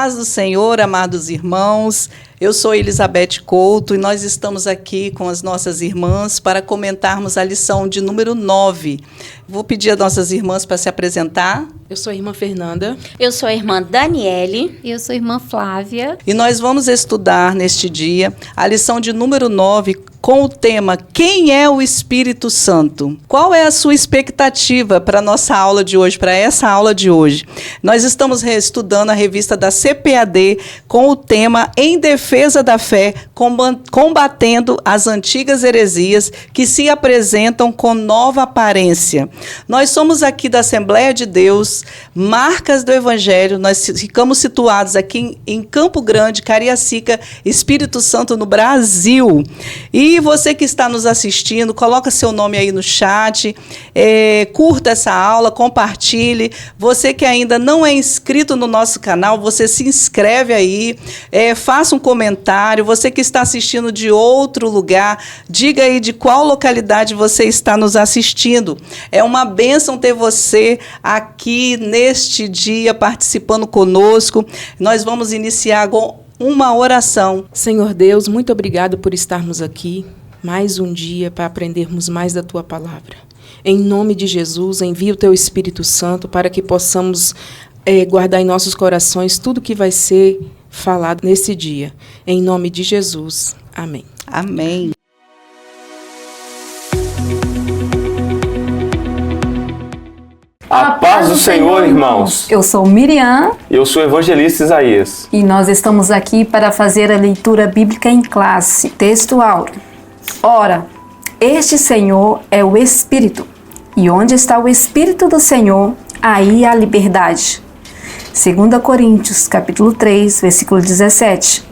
paz do Senhor, amados irmãos. Eu sou Elizabeth Couto e nós estamos aqui com as nossas irmãs para comentarmos a lição de número 9. Vou pedir às nossas irmãs para se apresentar. Eu sou a irmã Fernanda. Eu sou a irmã Daniele. Eu sou a irmã Flávia. E nós vamos estudar neste dia a lição de número 9 com o tema Quem é o Espírito Santo? Qual é a sua expectativa para a nossa aula de hoje, para essa aula de hoje? Nós estamos reestudando a revista da CPAD com o tema Em Defesa da Fé, combatendo as antigas heresias que se apresentam com nova aparência. Nós somos aqui da Assembleia de Deus, Marcas do Evangelho, nós ficamos situados aqui em Campo Grande, Cariacica, Espírito Santo, no Brasil. E você que está nos assistindo, coloca seu nome aí no chat, curta essa aula, compartilhe. Você que ainda não é inscrito no nosso canal, você se inscreve aí, faça um comentário. Você que está assistindo de outro lugar, diga aí de qual localidade você está nos assistindo. É uma bênção ter você aqui neste dia participando conosco. Nós vamos iniciar com uma oração. Senhor Deus, muito obrigado por estarmos aqui mais um dia para aprendermos mais da Tua Palavra. Em nome de Jesus, envia o Teu Espírito Santo para que possamos guardar em nossos corações tudo que vai ser falado nesse dia. Em nome de Jesus. Amém. Amém. A paz do Senhor, irmãos. Eu sou Miriam. Eu sou o evangelista Isaías. E nós estamos aqui para fazer a leitura bíblica em classe. Texto áureo. Ora, este Senhor é o Espírito. E onde está o Espírito do Senhor, aí há liberdade. 2 Coríntios, capítulo 3, versículo 17.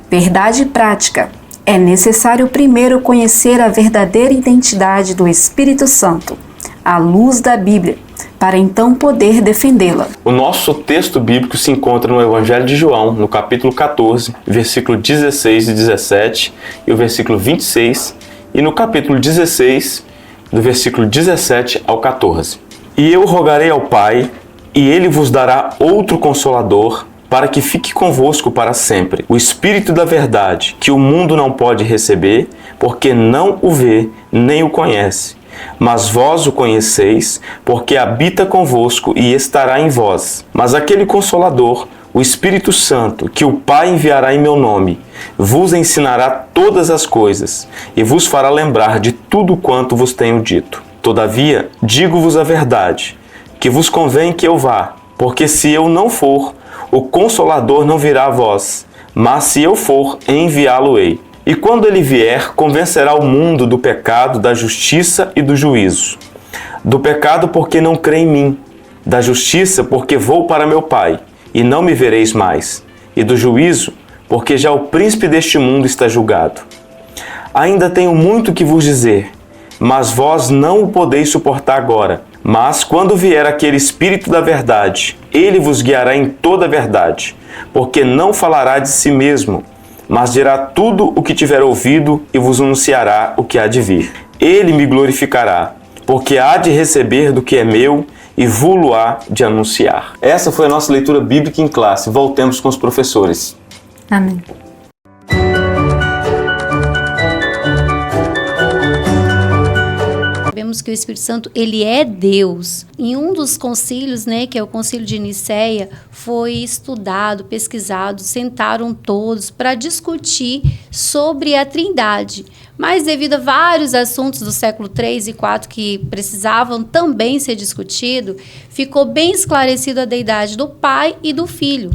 Verdade prática. É necessário primeiro conhecer a verdadeira identidade do Espírito Santo, à luz da Bíblia, para então poder defendê-la. O nosso texto bíblico se encontra no Evangelho de João, no capítulo 14, versículo 16 e 17, e o versículo 26, e no capítulo 16, do versículo 17 ao 14. E eu rogarei ao Pai, e Ele vos dará outro Consolador, para que fique convosco para sempre, o Espírito da verdade, que o mundo não pode receber, porque não o vê, nem o conhece. Mas vós o conheceis, porque habita convosco e estará em vós. Mas aquele Consolador, o Espírito Santo, que o Pai enviará em meu nome, vos ensinará todas as coisas, e vos fará lembrar de tudo quanto vos tenho dito. Todavia, digo-vos a verdade, que vos convém que eu vá, porque se eu não for, o Consolador não virá a vós, mas se eu for, enviá-lo-ei. E quando ele vier, convencerá o mundo do pecado, da justiça e do juízo. Do pecado, porque não crê em mim. Da justiça, porque vou para meu Pai, e não me vereis mais. E do juízo, porque já o príncipe deste mundo está julgado. Ainda tenho muito que vos dizer, mas vós não o podeis suportar agora. Mas quando vier aquele Espírito da verdade, ele vos guiará em toda a verdade, porque não falará de si mesmo, mas dirá tudo o que tiver ouvido e vos anunciará o que há de vir. Ele me glorificará, porque há de receber do que é meu e vou-lo há de anunciar. Essa foi a nossa leitura bíblica em classe. Voltemos com os professores. Amém. Sabemos que o Espírito Santo, ele é Deus. Em um dos concílios, que é o concílio de Nicéia, foi estudado, pesquisado, sentaram todos para discutir sobre a Trindade. Mas devido a vários assuntos do século 3 e 4 que precisavam também ser discutidos, ficou bem esclarecido a deidade do Pai e do Filho.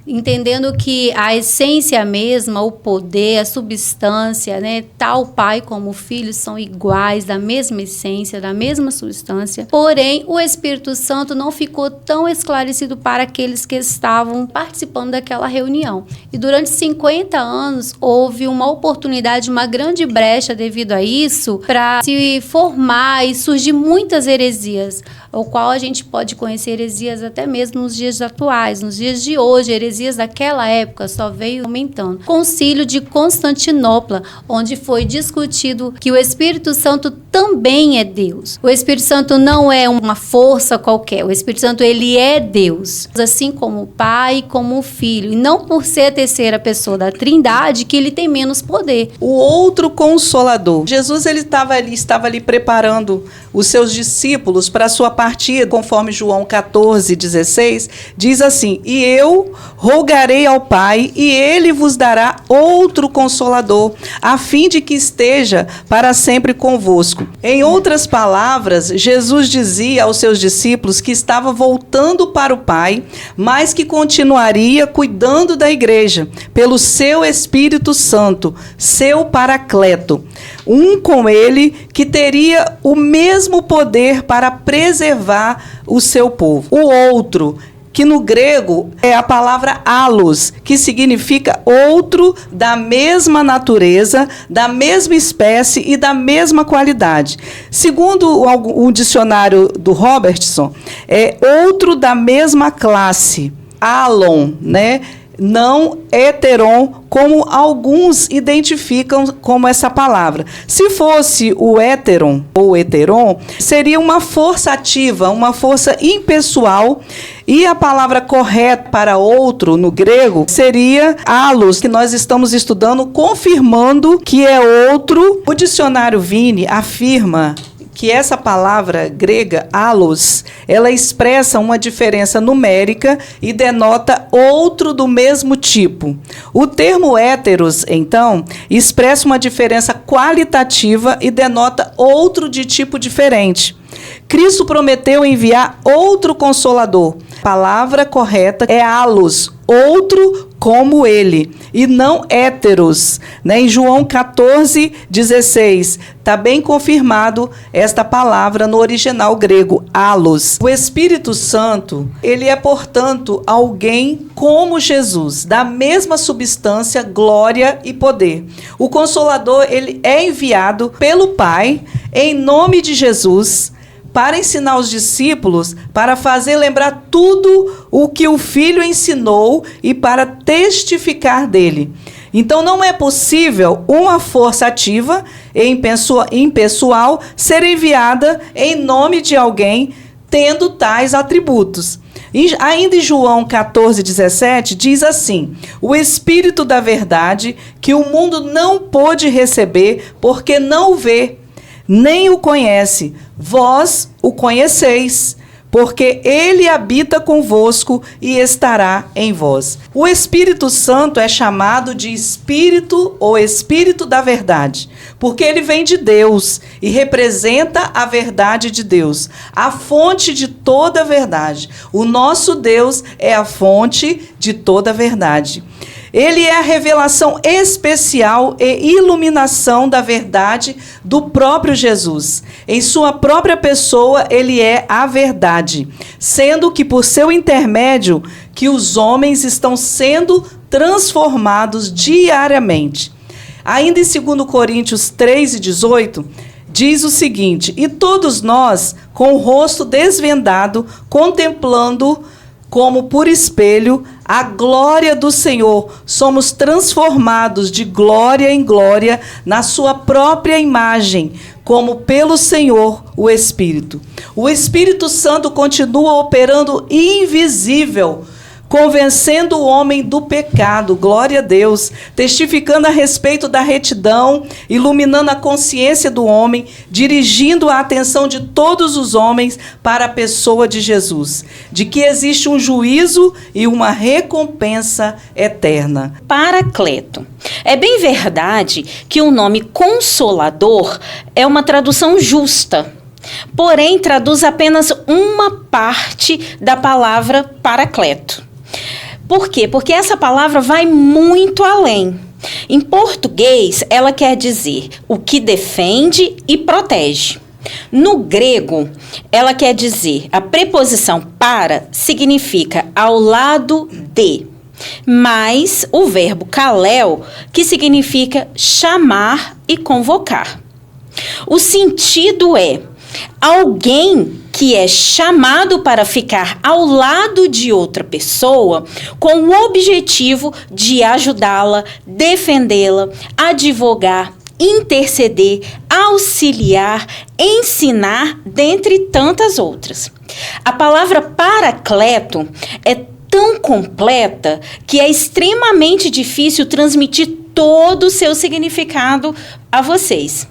Entendendo que a essência mesma, o poder, a substância, tal o Pai como o Filho são iguais, da mesma essência, da mesma substância. Porém, o Espírito Santo não ficou tão esclarecido para aqueles que estavam participando daquela reunião. E durante 50 anos, houve uma oportunidade, uma grande brecha devido a isso, para se formar e surgir muitas heresias, o qual a gente pode conhecer heresias até mesmo nos dias atuais, nos dias de hoje, heresias daquela época só veio aumentando. Concílio de Constantinopla, onde foi discutido que o Espírito Santo também é Deus. O Espírito Santo não é uma força qualquer. O Espírito Santo, ele é Deus. Assim como o Pai, como o Filho. E não por ser a terceira pessoa da Trindade que ele tem menos poder. O outro Consolador. Jesus ele estava ali preparando os seus discípulos para a sua partida, conforme João 14:16, diz assim: e eu rogarei ao Pai, e ele vos dará outro Consolador, a fim de que esteja para sempre convosco. Em outras palavras, Jesus dizia aos seus discípulos que estava voltando para o Pai, mas que continuaria cuidando da igreja pelo seu Espírito Santo, seu Paracleto, um com ele que teria o mesmo poder para preservar o seu povo. O outro, que no grego é a palavra allos, que significa outro da mesma natureza, da mesma espécie e da mesma qualidade. Segundo o dicionário do Robertson, é outro da mesma classe, alon, né? Não heteron, como alguns identificam como essa palavra. Se fosse o heteron ou heteron, seria uma força ativa, uma força impessoal, e a palavra correta para outro no grego seria allos, que nós estamos estudando, confirmando que é outro. O dicionário Vini afirma que essa palavra grega, allos, ela expressa uma diferença numérica e denota outro do mesmo tipo. O termo héteros, então, expressa uma diferença qualitativa e denota outro de tipo diferente. Cristo prometeu enviar outro Consolador. A palavra correta é allos, outro como ele, e não héteros. Né? Em João 14:16, está bem confirmado esta palavra no original grego, allos. O Espírito Santo, ele é, portanto, alguém como Jesus, da mesma substância, glória e poder. O Consolador, ele é enviado pelo Pai, em nome de Jesus, para ensinar os discípulos, para fazer lembrar tudo o que o Filho ensinou e para testificar dele. Então, não é possível uma força ativa e impessoal ser enviada em nome de alguém tendo tais atributos. Ainda em João 14:17, diz assim: o Espírito da verdade, que o mundo não pôde receber, porque não o vê, nem o conhece. Vós o conheceis, porque ele habita convosco e estará em vós. O Espírito Santo é chamado de Espírito ou Espírito da verdade, porque ele vem de Deus e representa a verdade de Deus, a fonte de toda a verdade. O nosso Deus é a fonte de toda a verdade. Ele é a revelação especial e iluminação da verdade do próprio Jesus. Em sua própria pessoa, ele é a verdade, sendo que por seu intermédio que os homens estão sendo transformados diariamente. Ainda em 2 Coríntios 3:18, diz o seguinte: e todos nós, com o rosto desvendado, contemplando como por espelho a glória do Senhor, somos transformados de glória em glória na sua própria imagem, como pelo Senhor, o Espírito. O Espírito Santo continua operando invisível, convencendo o homem do pecado, glória a Deus, testificando a respeito da retidão, iluminando a consciência do homem, dirigindo a atenção de todos os homens para a pessoa de Jesus, de que existe um juízo e uma recompensa eterna. Paracleto. É bem verdade que o nome Consolador é uma tradução justa, porém traduz apenas uma parte da palavra Paracleto. Por quê? Porque essa palavra vai muito além. Em português, ela quer dizer o que defende e protege. No grego, ela quer dizer, a preposição para significa ao lado de, mais o verbo kaleo, que significa chamar e convocar. O sentido é alguém que é chamado para ficar ao lado de outra pessoa com o objetivo de ajudá-la, defendê-la, advogar, interceder, auxiliar, ensinar, dentre tantas outras. A palavra paracleto é tão completa que é extremamente difícil transmitir todo o seu significado a vocês.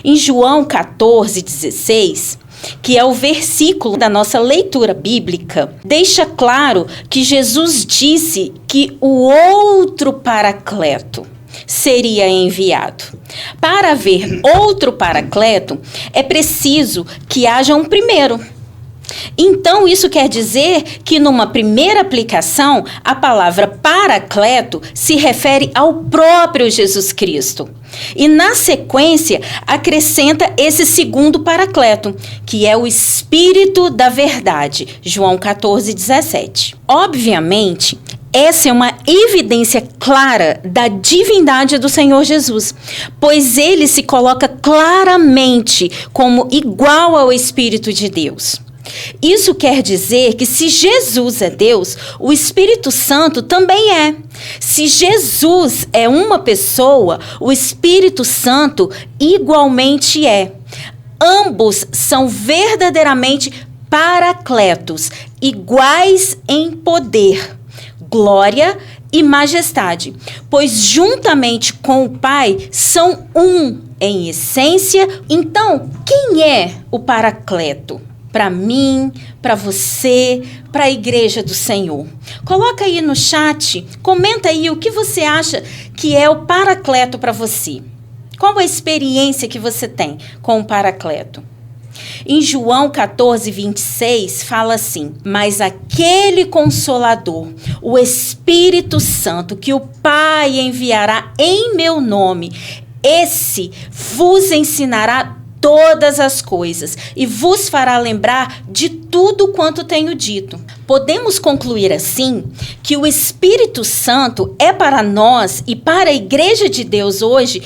Em João 14:16, que é o versículo da nossa leitura bíblica, deixa claro que Jesus disse que o outro paracleto seria enviado. Para haver outro paracleto, é preciso que haja um primeiro. Então, isso quer dizer que numa primeira aplicação, a palavra paracleto se refere ao próprio Jesus Cristo. E na sequência, acrescenta esse segundo paracleto, que é o Espírito da Verdade, João 14:17. Obviamente, essa é uma evidência clara da divindade do Senhor Jesus, pois ele se coloca claramente como igual ao Espírito de Deus. Isso quer dizer que se Jesus é Deus, o Espírito Santo também é. Se Jesus é uma pessoa, o Espírito Santo igualmente é. Ambos são verdadeiramente paracletos, iguais em poder, glória e majestade, pois juntamente com o Pai são um em essência. Então, quem é o paracleto? Para mim, para você, para a igreja do Senhor. Coloca aí no chat, comenta aí o que você acha que é o paracleto para você. Qual a experiência que você tem com o paracleto? Em João 14:26 fala assim: mas aquele Consolador, o Espírito Santo, que o Pai enviará em meu nome, esse vos ensinará todas as coisas e vos fará lembrar de tudo quanto tenho dito. Podemos concluir assim que o Espírito Santo é para nós e para a Igreja de Deus hoje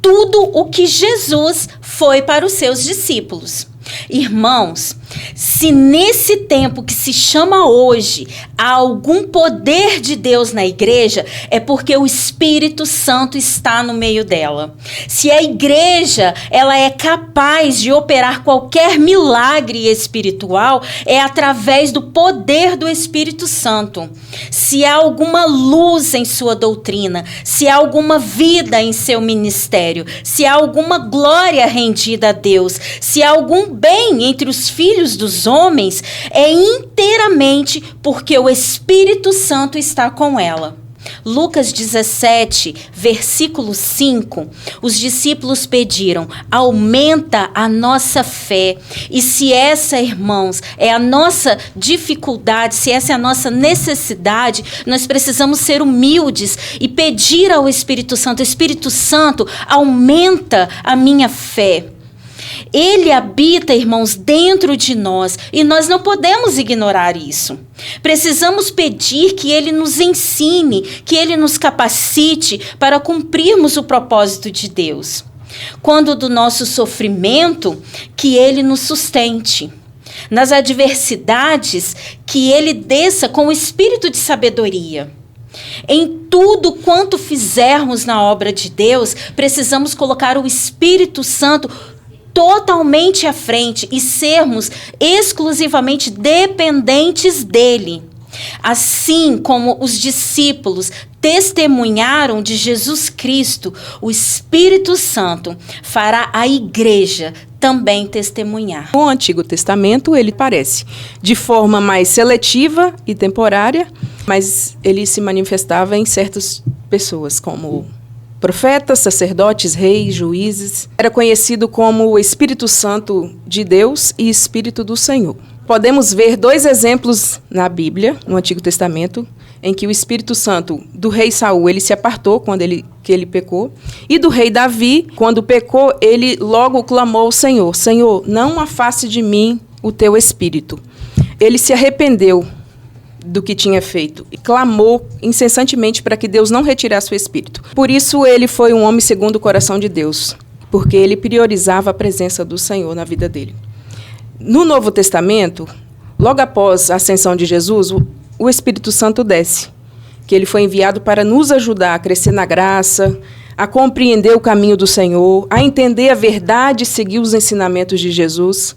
tudo o que Jesus foi para os seus discípulos. Irmãos, se nesse tempo que se chama hoje há algum poder de Deus na igreja, é porque o Espírito Santo está no meio dela. Se a igreja ela é capaz de operar qualquer milagre espiritual, é através do poder do Espírito Santo. Se há alguma luz em sua doutrina, se há alguma vida em seu ministério, se há alguma glória rendida a Deus, se há algum bem entre os filhos dos homens, é inteiramente porque o Espírito Santo está com ela. Lucas 17, versículo 5, os discípulos pediram: aumenta a nossa fé. E se essa, irmãos, é a nossa dificuldade, se essa é a nossa necessidade, nós precisamos ser humildes e pedir ao Espírito Santo: Espírito Santo, aumenta a minha fé. Ele habita, irmãos, dentro de nós e nós não podemos ignorar isso. Precisamos pedir que Ele nos ensine, que Ele nos capacite para cumprirmos o propósito de Deus. Quando do nosso sofrimento, que Ele nos sustente. Nas adversidades, que Ele desça com o espírito de sabedoria. Em tudo quanto fizermos na obra de Deus, precisamos colocar o Espírito Santo totalmente à frente e sermos exclusivamente dependentes dele. Assim como os discípulos testemunharam de Jesus Cristo, o Espírito Santo fará a igreja também testemunhar. No Antigo Testamento, ele aparece de forma mais seletiva e temporária, mas ele se manifestava em certas pessoas, como profetas, sacerdotes, reis, juízes. Era conhecido como o Espírito Santo de Deus e Espírito do Senhor. Podemos ver dois exemplos na Bíblia, no Antigo Testamento, em que o Espírito Santo do rei Saul, ele se apartou quando ele pecou, e do rei Davi, quando pecou, ele logo clamou ao Senhor: Senhor, não afaste de mim o teu Espírito. Ele se arrependeu do que tinha feito e clamou incessantemente para que Deus não retirasse o Espírito. Por isso ele foi um homem segundo o coração de Deus, porque ele priorizava a presença do Senhor na vida dele. No Novo Testamento, logo após a ascensão de Jesus, o Espírito Santo desce, que ele foi enviado para nos ajudar a crescer na graça, a compreender o caminho do Senhor, a entender a verdade e seguir os ensinamentos de Jesus.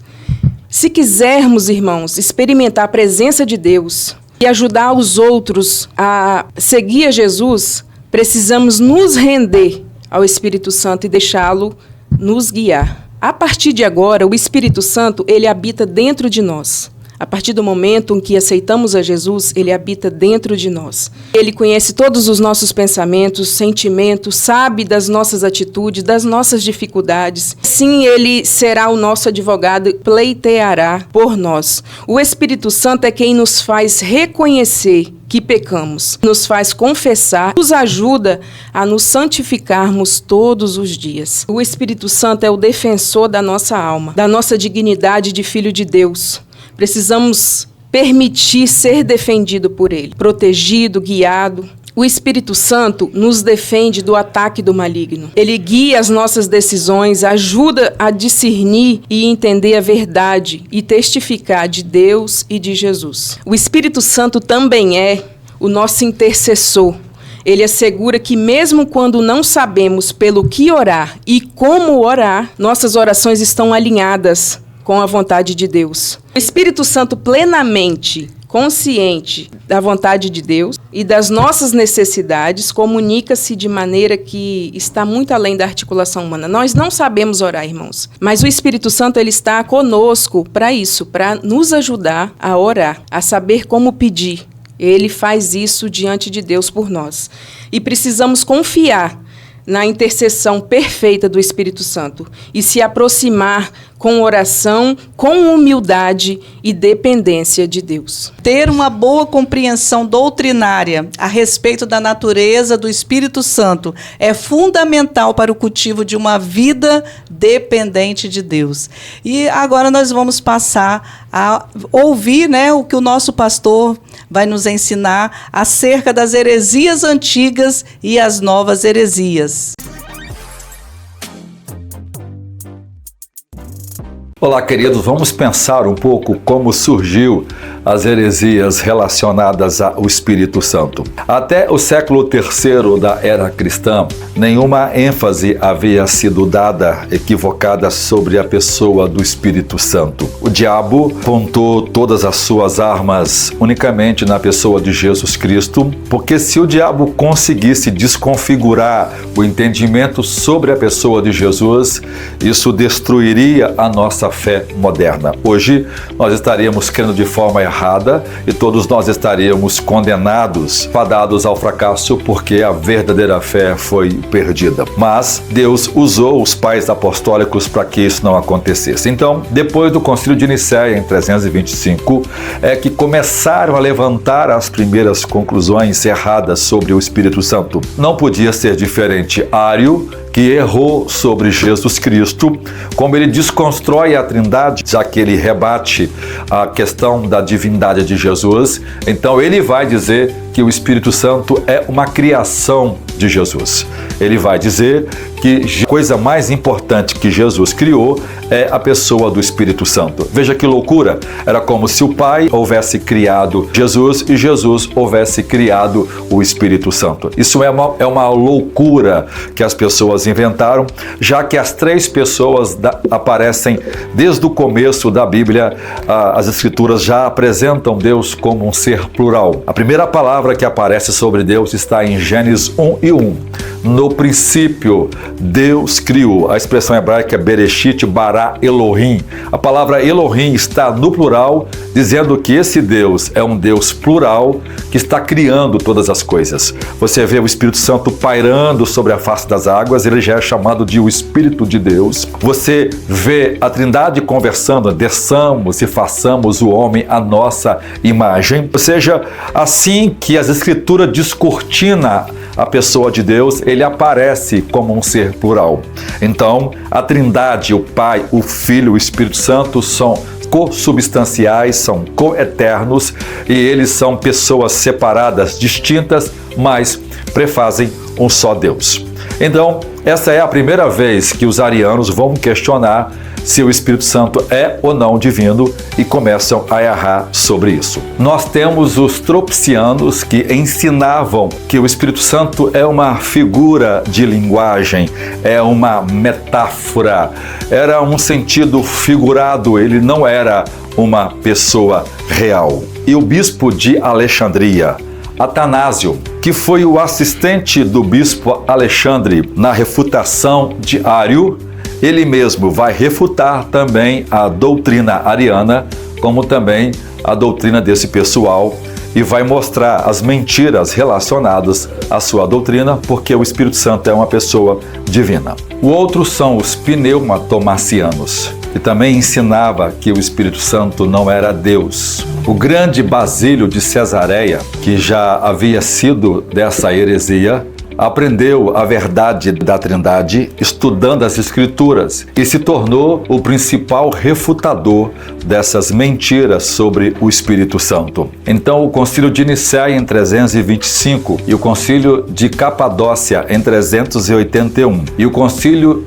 Se quisermos, irmãos, experimentar a presença de Deus e ajudar os outros a seguir a Jesus, precisamos nos render ao Espírito Santo e deixá-lo nos guiar. A partir de agora, o Espírito Santo, ele habita dentro de nós. A partir do momento em que aceitamos a Jesus, ele habita dentro de nós. Ele conhece todos os nossos pensamentos, sentimentos, sabe das nossas atitudes, das nossas dificuldades. Sim, ele será o nosso advogado e pleiteará por nós. O Espírito Santo é quem nos faz reconhecer que pecamos, nos faz confessar, nos ajuda a nos santificarmos todos os dias. O Espírito Santo é o defensor da nossa alma, da nossa dignidade de filho de Deus. Precisamos permitir ser defendido por Ele, protegido, guiado. O Espírito Santo nos defende do ataque do maligno. Ele guia as nossas decisões, ajuda a discernir e entender a verdade e testificar de Deus e de Jesus. O Espírito Santo também é o nosso intercessor. Ele assegura que mesmo quando não sabemos pelo que orar e como orar, nossas orações estão alinhadas com a vontade de Deus. O Espírito Santo plenamente consciente da vontade de Deus e das nossas necessidades, comunica-se de maneira que está muito além da articulação humana. Nós não sabemos orar, irmãos, mas o Espírito Santo ele está conosco para isso, para nos ajudar a orar, a saber como pedir. Ele faz isso diante de Deus por nós. E precisamos confiar na intercessão perfeita do Espírito Santo e se aproximar com oração, com humildade e dependência de Deus. Ter uma boa compreensão doutrinária a respeito da natureza do Espírito Santo é fundamental para o cultivo de uma vida dependente de Deus. E agora nós vamos passar a ouvir, o que o nosso pastor vai nos ensinar acerca das heresias antigas e as novas heresias. Olá, queridos, vamos pensar um pouco como surgiu as heresias relacionadas ao Espírito Santo. Até o século III da era cristã, nenhuma ênfase havia sido dada equivocada sobre a pessoa do Espírito Santo. O diabo apontou todas as suas armas unicamente na pessoa de Jesus Cristo, porque se o diabo conseguisse desconfigurar o entendimento sobre a pessoa de Jesus, isso destruiria a nossa fé moderna. Hoje, nós estaríamos crendo de forma errada e todos nós estaríamos condenados, fadados ao fracasso, porque a verdadeira fé foi perdida. Mas Deus usou os pais apostólicos para que isso não acontecesse. Então, depois do Concílio de Nicéia, em 325, é que começaram a levantar as primeiras conclusões erradas sobre o Espírito Santo. Não podia ser diferente. Ário, que errou sobre Jesus Cristo, como ele desconstrói a Trindade, já que ele rebate a questão da divindade de Jesus, então ele vai dizer que o Espírito Santo é uma criação de Jesus. Ele vai dizer que a coisa mais importante que Jesus criou é a pessoa do Espírito Santo. Veja que loucura! Era como se o Pai houvesse criado Jesus e Jesus houvesse criado o Espírito Santo. Isso é uma loucura que as pessoas inventaram, já que as três pessoas aparecem desde o começo da Bíblia. As Escrituras já apresentam Deus como um ser plural. A primeira palavra que aparece sobre Deus está em Gênesis 1:1. No princípio, Deus criou. A expressão hebraica é Bereshit bara Elohim. A palavra Elohim está no plural, dizendo que esse Deus é um Deus plural que está criando todas as coisas. Você vê o Espírito Santo pairando sobre a face das águas, ele já é chamado de o Espírito de Deus. Você vê a Trindade conversando, desçamos e façamos o homem à nossa imagem. Ou seja, assim que as Escrituras descortina a pessoa de Deus, ele aparece como um ser plural. Então, a Trindade, o Pai, o Filho, o Espírito Santo são co-substanciais, são co-eternos e eles são pessoas separadas, distintas, mas prefazem um só Deus. Então, Essa é a primeira vez que os arianos vão questionar se o Espírito Santo é ou não divino e começam a errar sobre isso. Nós temos os tropicianos que ensinavam que o Espírito Santo é uma figura de linguagem, é uma metáfora, era um sentido figurado, ele não era uma pessoa real. E o bispo de Alexandria, Atanásio, que foi o assistente do bispo Alexandre na refutação de Ário, ele mesmo vai refutar também a doutrina ariana, como também a doutrina desse pessoal, e vai mostrar as mentiras relacionadas à sua doutrina, porque o Espírito Santo é uma pessoa divina. O outro são os pneumatomacianos, que também ensinava que o Espírito Santo não era Deus. O grande Basílio de Cesareia, que já havia sido dessa heresia, aprendeu a verdade da Trindade estudando as Escrituras e se tornou o principal refutador dessas mentiras sobre o Espírito Santo. Então, o Concílio de Nicéia em 325 e o Concílio de Capadócia em 381 e o Concílio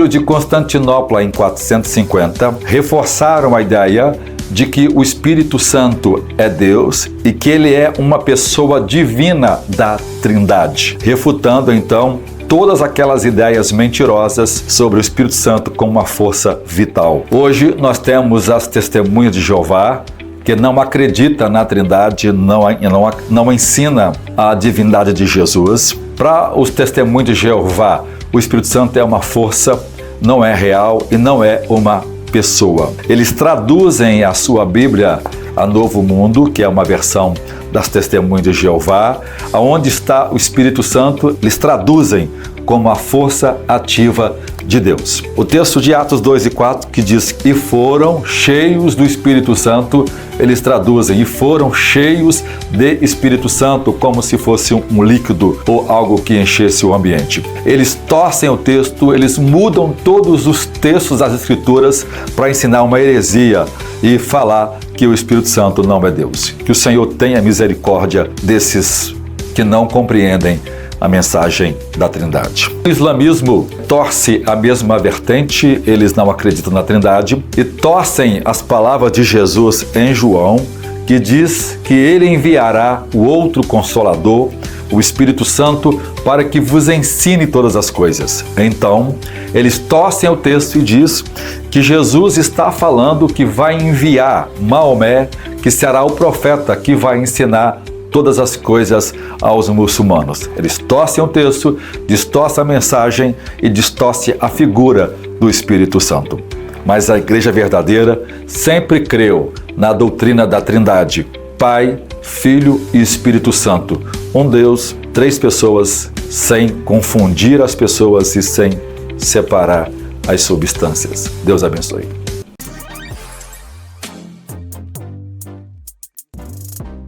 de Constantinopla em 450 reforçaram a ideia de que o Espírito Santo é Deus e que ele é uma pessoa divina da Trindade, refutando então todas aquelas ideias mentirosas sobre o Espírito Santo como uma força vital. Hoje nós temos as Testemunhas de Jeová, que não acredita na Trindade, não ensina a divindade de Jesus. Para os Testemunhos de Jeová, o Espírito Santo é uma força, não é real e não é uma pessoa. Eles traduzem a sua Bíblia, a Novo Mundo, que é uma versão das Testemunhas de Jeová, aonde está o Espírito Santo, eles traduzem como a força ativa de Deus. O texto de Atos 2 e 4, que diz que foram cheios do Espírito Santo, eles traduzem e foram cheios de Espírito Santo, como se fosse um líquido ou algo que enchesse o ambiente. Eles torcem o texto, eles mudam todos os textos das Escrituras para ensinar uma heresia e falar que o Espírito Santo não é Deus. Que o Senhor tenha misericórdia desses que não compreendem a mensagem da Trindade. O islamismo torce a mesma vertente, eles não acreditam na Trindade e torcem as palavras de Jesus em João, que diz que ele enviará o outro Consolador, o Espírito Santo, para que vos ensine todas as coisas. Então, eles torcem o texto e diz que Jesus está falando que vai enviar Maomé, que será o profeta que vai ensinar todas as coisas aos muçulmanos. Eles torcem o texto, distorcem a mensagem e distorcem a figura do Espírito Santo. Mas a Igreja verdadeira sempre creu na doutrina da Trindade: Pai, Filho e Espírito Santo. Um Deus, três pessoas, sem confundir as pessoas e sem separar as substâncias. Deus abençoe.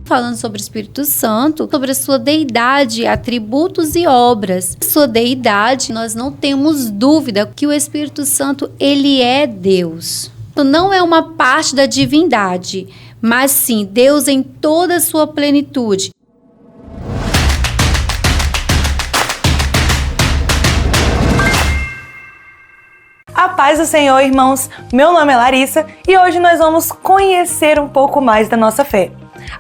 Falando sobre o Espírito Santo, sobre a sua deidade, atributos e obras. Sua deidade, nós não temos dúvida que o Espírito Santo, ele é Deus. Não é uma parte da divindade, mas sim Deus em toda a sua plenitude. A paz do Senhor, irmãos. Meu nome é Larissa e hoje nós vamos conhecer um pouco mais da nossa fé.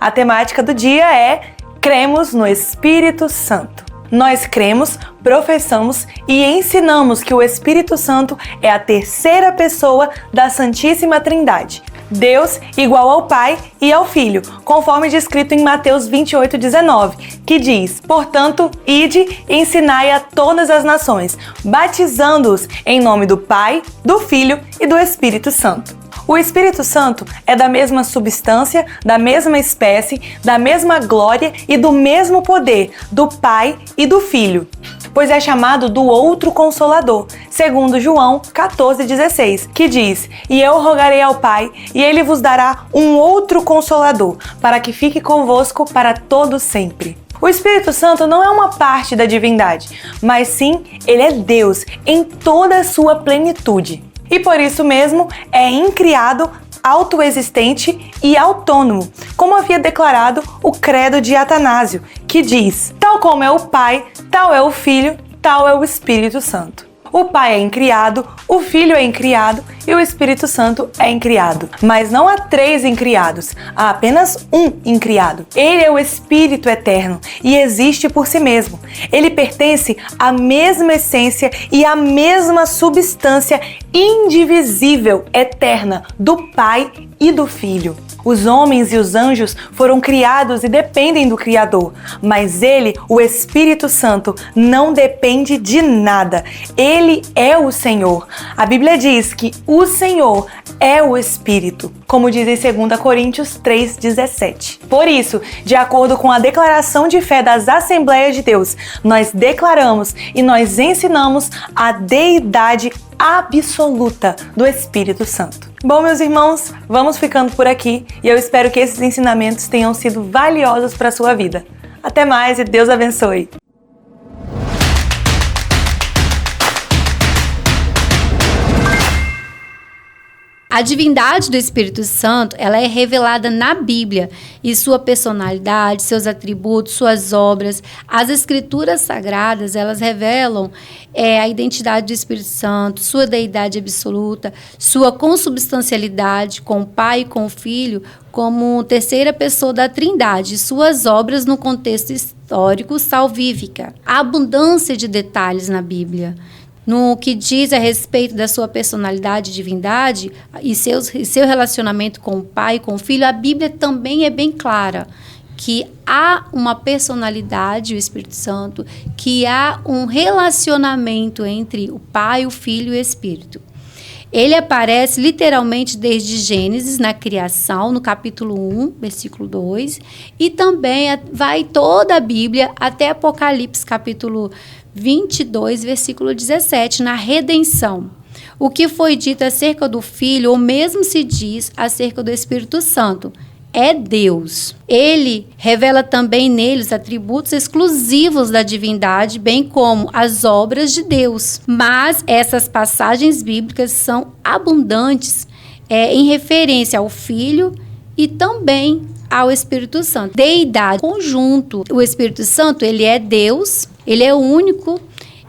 A temática do dia é Cremos no Espírito Santo. Nós cremos, professamos e ensinamos que o Espírito Santo é a terceira pessoa da Santíssima Trindade. Deus igual ao Pai e ao Filho, conforme descrito em Mateus 28:19, que diz: portanto, ide e ensinai a todas as nações, batizando-os em nome do Pai, do Filho e do Espírito Santo. O Espírito Santo é da mesma substância, da mesma espécie, da mesma glória e do mesmo poder do Pai e do Filho, pois é chamado do outro Consolador, segundo João 14,16, que diz: e eu rogarei ao Pai, e ele vos dará um outro Consolador, para que fique convosco para todo sempre. O Espírito Santo não é uma parte da divindade, mas sim, ele é Deus em toda a sua plenitude. E por isso mesmo é incriado, autoexistente e autônomo, como havia declarado o credo de Atanásio, que diz: tal como é o Pai, tal é o Filho, tal é o Espírito Santo. O Pai é incriado, o Filho é incriado e o Espírito Santo é incriado. Mas não há 3 incriados, há apenas um incriado. Ele é o Espírito eterno e existe por si mesmo. Ele pertence à mesma essência e à mesma substância indivisível, eterna, do Pai e do Filho. Os homens e os anjos foram criados e dependem do Criador, mas ele, o Espírito Santo, não depende de nada. Ele é o Senhor. A Bíblia diz que o Senhor é o Espírito, como diz em 2 Coríntios 3,17. Por isso, de acordo com a declaração de fé das Assembleias de Deus, nós declaramos e nós ensinamos a deidade absoluta do Espírito Santo. Bom, meus irmãos, vamos ficando por aqui e eu espero que esses ensinamentos tenham sido valiosos para a sua vida. Até mais e Deus abençoe! A divindade do Espírito Santo, ela é revelada na Bíblia e sua personalidade, seus atributos, suas obras. As Escrituras Sagradas, elas revelam a identidade do Espírito Santo, sua deidade absoluta, sua consubstancialidade com o Pai e com o Filho, como terceira pessoa da Trindade, suas obras no contexto histórico salvífica. A abundância de detalhes na Bíblia. No que diz a respeito da sua personalidade e divindade e seu relacionamento com o Pai e com o Filho, a Bíblia também é bem clara que há uma personalidade, o Espírito Santo, que há um relacionamento entre o Pai, o Filho e o Espírito. Ele aparece literalmente desde Gênesis, na criação, no capítulo 1, versículo 2, e também vai toda a Bíblia até Apocalipse, capítulo 22, versículo 17, na redenção. O que foi dito acerca do Filho, ou mesmo se diz acerca do Espírito Santo, é Deus. Ele revela também nele os atributos exclusivos da divindade, bem como as obras de Deus. Mas essas passagens bíblicas são abundantes em referência ao Filho e também ao Espírito Santo. Deidade, conjunto. O Espírito Santo, ele é Deus, ele é único,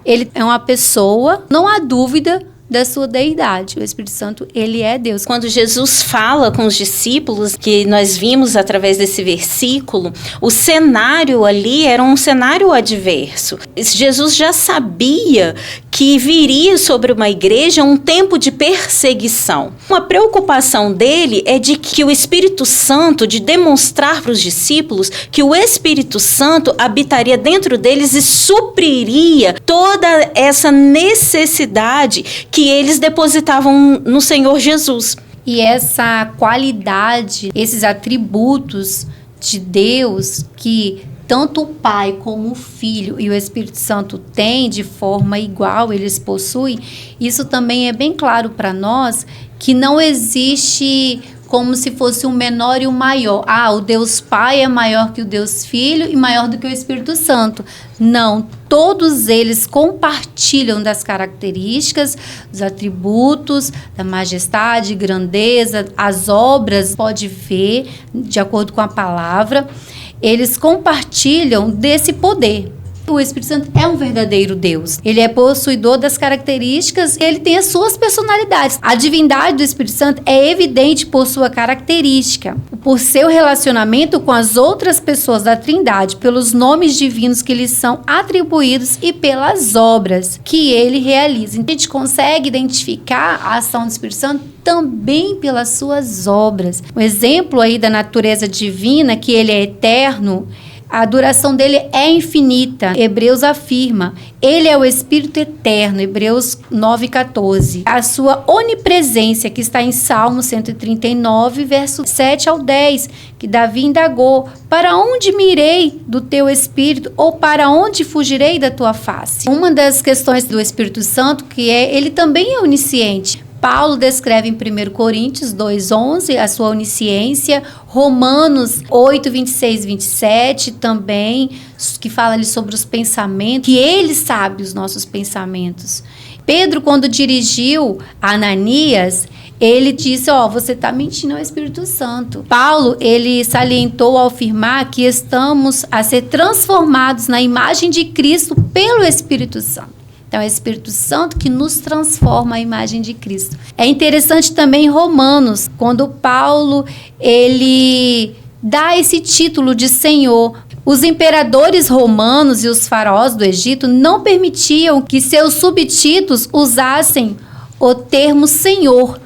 ele é uma pessoa, não há dúvida da sua deidade. O Espírito Santo, ele é Deus. Quando Jesus fala com os discípulos, que nós vimos através desse versículo, o cenário ali era um cenário adverso. Jesus já sabia que viria sobre uma igreja um tempo de perseguição. Uma preocupação dele é de que o Espírito Santo, de demonstrar para os discípulos que o Espírito Santo habitaria dentro deles e supriria toda essa necessidade que eles depositavam no Senhor Jesus. E essa qualidade, esses atributos de Deus que tanto o Pai como o Filho e o Espírito Santo têm de forma igual, eles possuem, isso também é bem claro para nós que não existe como se fosse um menor e um maior. O Deus Pai é maior que o Deus Filho e maior do que o Espírito Santo. Não, todos eles compartilham das características, dos atributos, da majestade, grandeza, as obras, pode ver, de acordo com a palavra, eles compartilham desse poder. O Espírito Santo é um verdadeiro Deus. Ele é possuidor das características, ele tem as suas personalidades. A divindade do Espírito Santo é evidente por sua característica, por seu relacionamento com as outras pessoas da Trindade, pelos nomes divinos que lhes são atribuídos e pelas obras que ele realiza. A gente consegue identificar a ação do Espírito Santo também pelas suas obras. Um exemplo aí da natureza divina, que ele é eterno, a duração dele é infinita. Hebreus afirma, ele é o Espírito eterno, Hebreus 9,14. A sua onipresença, que está em Salmo 139, verso 7 ao 10, que Davi indagou, para onde me irei do teu Espírito, ou para onde fugirei da tua face? Uma das questões do Espírito Santo, que ele também é onisciente. Paulo descreve em 1 Coríntios 2,11 a sua onisciência, Romanos 8, 26 e 27 também, que fala ali sobre os pensamentos, que ele sabe os nossos pensamentos. Pedro, quando dirigiu a Ananias, ele disse, você está mentindo ao Espírito Santo. Paulo, ele salientou ao afirmar que estamos a ser transformados na imagem de Cristo pelo Espírito Santo. Então, é o Espírito Santo que nos transforma a imagem de Cristo. É interessante também em Romanos, quando Paulo, ele dá esse título de Senhor. Os imperadores romanos e os faraós do Egito não permitiam que seus subtítulos usassem o termo Senhor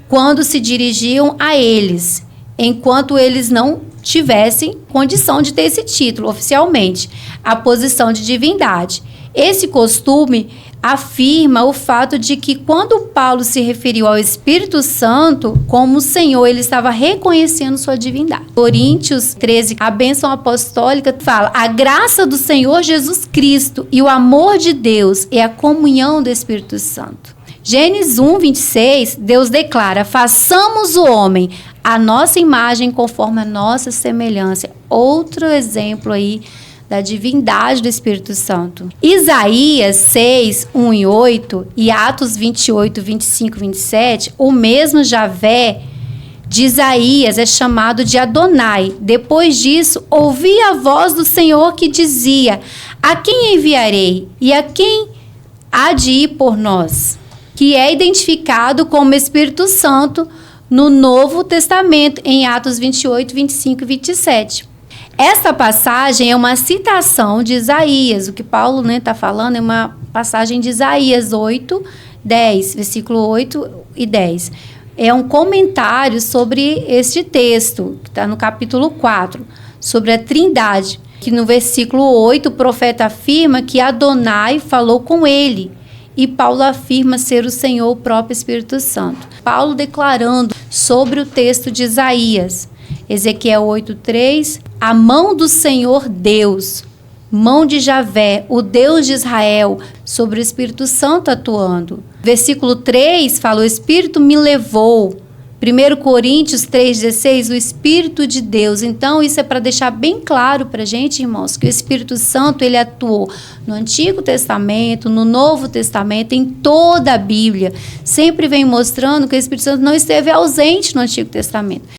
quando se dirigiam a eles, enquanto eles não tivessem condição de ter esse título oficialmente, a posição de divindade. Esse costume afirma o fato de que quando Paulo se referiu ao Espírito Santo como Senhor, ele estava reconhecendo sua divindade. Coríntios 13, a bênção apostólica fala: a graça do Senhor Jesus Cristo e o amor de Deus e a comunhão do Espírito Santo. Gênesis 1, 26, Deus declara: façamos o homem à nossa imagem conforme a nossa semelhança. Outro exemplo aí da divindade do Espírito Santo. Isaías 6, 1 e 8 e Atos 28, 25 e 27, o mesmo Javé de Isaías é chamado de Adonai. Depois disso, ouvi a voz do Senhor que dizia: a quem enviarei e a quem há de ir por nós? Que é identificado como Espírito Santo no Novo Testamento, em Atos 28, 25 e 27. Esta passagem é uma citação de Isaías. O que Paulo está falando é uma passagem de Isaías 8, 10, versículo 8 e 10. É um comentário sobre este texto, que está no capítulo 4, sobre a Trindade, que no versículo 8 o profeta afirma que Adonai falou com ele, e Paulo afirma ser o Senhor, o próprio Espírito Santo. Paulo declarando sobre o texto de Isaías, Ezequiel 8:3, a mão do Senhor Deus, mão de Javé, o Deus de Israel, sobre o Espírito Santo atuando. Versículo 3 fala: o Espírito me levou. 1 Coríntios 3,16, o Espírito de Deus. Então, isso é para deixar bem claro para a gente, irmãos, que o Espírito Santo, ele atuou no Antigo Testamento, no Novo Testamento, em toda a Bíblia. Sempre vem mostrando que o Espírito Santo não esteve ausente no Antigo Testamento.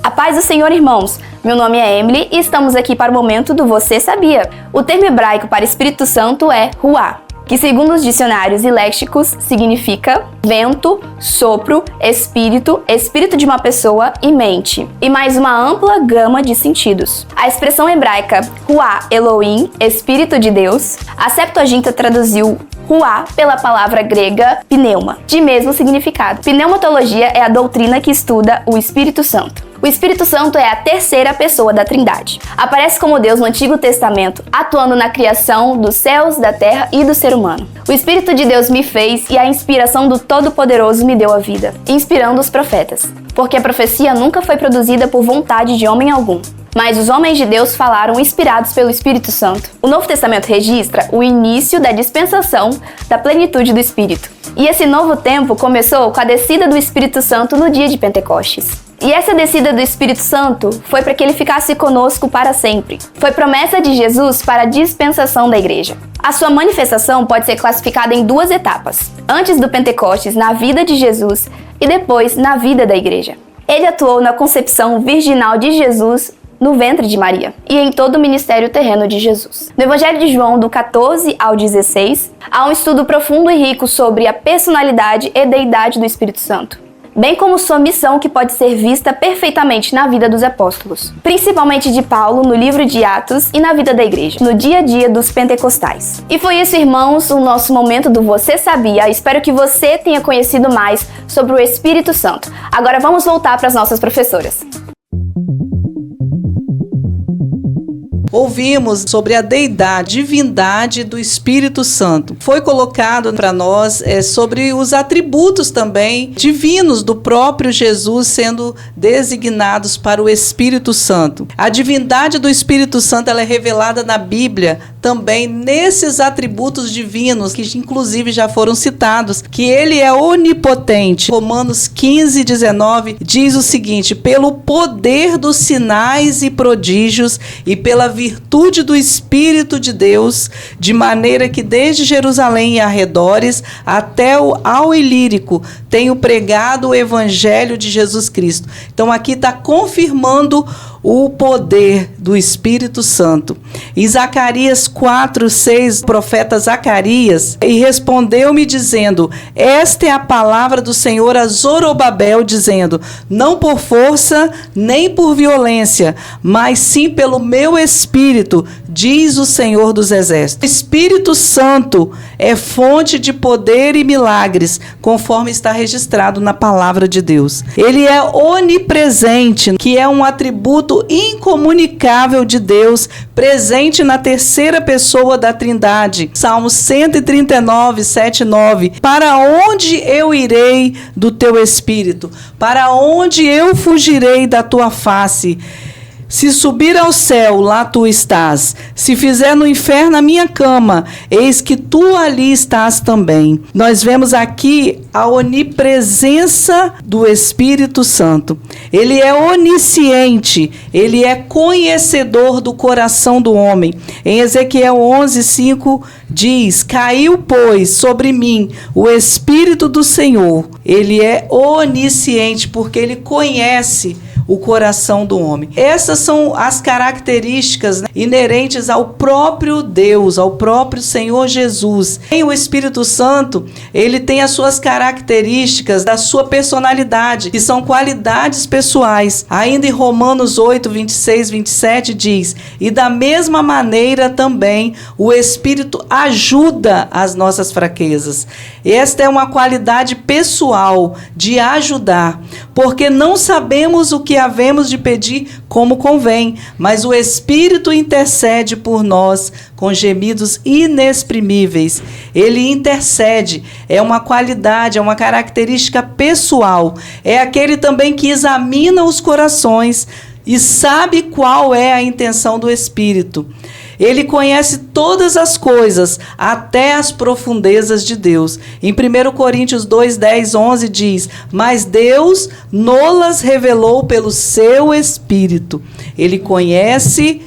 A paz do Senhor, irmãos! Meu nome é Emily e estamos aqui para o momento do Você Sabia? O termo hebraico para Espírito Santo é Ruá, que segundo os dicionários e léxicos significa vento, sopro, espírito, espírito de uma pessoa e mente, e mais uma ampla gama de sentidos. A expressão hebraica Ruá Elohim, Espírito de Deus, a Septuaginta traduziu Ruá pela palavra grega pneuma, de mesmo significado. Pneumatologia é a doutrina que estuda o Espírito Santo. O Espírito Santo é a terceira pessoa da Trindade. Aparece como Deus no Antigo Testamento, atuando na criação dos céus, da terra e do ser humano. O Espírito de Deus me fez e a inspiração do Todo-Poderoso me deu a vida, inspirando os profetas. Porque a profecia nunca foi produzida por vontade de homem algum, mas os homens de Deus falaram inspirados pelo Espírito Santo. O Novo Testamento registra o início da dispensação da plenitude do Espírito. E esse novo tempo começou com a descida do Espírito Santo no dia de Pentecostes. E essa descida do Espírito Santo foi para que ele ficasse conosco para sempre. Foi promessa de Jesus para a dispensação da igreja. A sua manifestação pode ser classificada em duas etapas: antes do Pentecostes, na vida de Jesus, e depois na vida da igreja. Ele atuou na concepção virginal de Jesus no ventre de Maria e em todo o ministério terreno de Jesus. No Evangelho de João, do 14 ao 16, há um estudo profundo e rico sobre a personalidade e deidade do Espírito Santo, bem como sua missão, que pode ser vista perfeitamente na vida dos apóstolos, principalmente de Paulo no livro de Atos e na vida da igreja, no dia a dia dos pentecostais. E foi isso, irmãos, o nosso momento do Você Sabia. Espero que você tenha conhecido mais sobre o Espírito Santo. Agora vamos voltar para as nossas professoras. Ouvimos sobre a deidade, divindade do Espírito Santo. Foi colocado para nós sobre os atributos também divinos do próprio Jesus sendo designados para o Espírito Santo. A divindade do Espírito Santo ela é revelada na Bíblia também nesses atributos divinos, que inclusive já foram citados, que ele é onipotente. Romanos 15, 19 diz o seguinte: pelo poder dos sinais e prodígios e pela virtude do Espírito de Deus, de maneira que desde Jerusalém e arredores até ao Ilírico tenho pregado o evangelho de Jesus Cristo. Então aqui está confirmando o poder do Espírito Santo. Em Zacarias 4:6, o profeta Zacarias, e respondeu-me dizendo: esta é a palavra do Senhor a Zorobabel, dizendo: não por força nem por violência, mas sim pelo meu Espírito, diz o Senhor dos Exércitos. O Espírito Santo é fonte de poder e milagres, conforme está registrado na palavra de Deus. Ele é onipresente, que é um atributo incomunicável de Deus, presente na terceira pessoa da Trindade. Salmo 139, 7, 9. Para onde eu irei do teu Espírito? Para onde eu fugirei da tua face? Se subir ao céu, lá tu estás. Se fizer no inferno a minha cama, eis que tu ali estás também. Nós vemos aqui a onipresença do Espírito Santo. Ele é onisciente, ele é conhecedor do coração do homem. Em Ezequiel 11:5 diz: caiu, pois, sobre mim o Espírito do Senhor. Ele é onisciente porque ele conhece o coração do homem. Essas são as características, né, inerentes ao próprio Deus, ao próprio Senhor Jesus. E o Espírito Santo, ele tem as suas características da sua personalidade, que são qualidades pessoais. Ainda em Romanos 8, 26, 27 diz: e da mesma maneira também o Espírito ajuda as nossas fraquezas. Esta é uma qualidade pessoal de ajudar, porque não sabemos o que havemos de pedir como convém, mas o Espírito intercede por nós com gemidos inexprimíveis. Ele intercede, é uma qualidade, é uma característica pessoal. É aquele também que examina os corações e sabe qual é a intenção do Espírito. Ele conhece todas as coisas, até as profundezas de Deus. Em 1 Coríntios 2, 10, 11 diz: mas Deus nolas revelou pelo seu Espírito. Ele conhece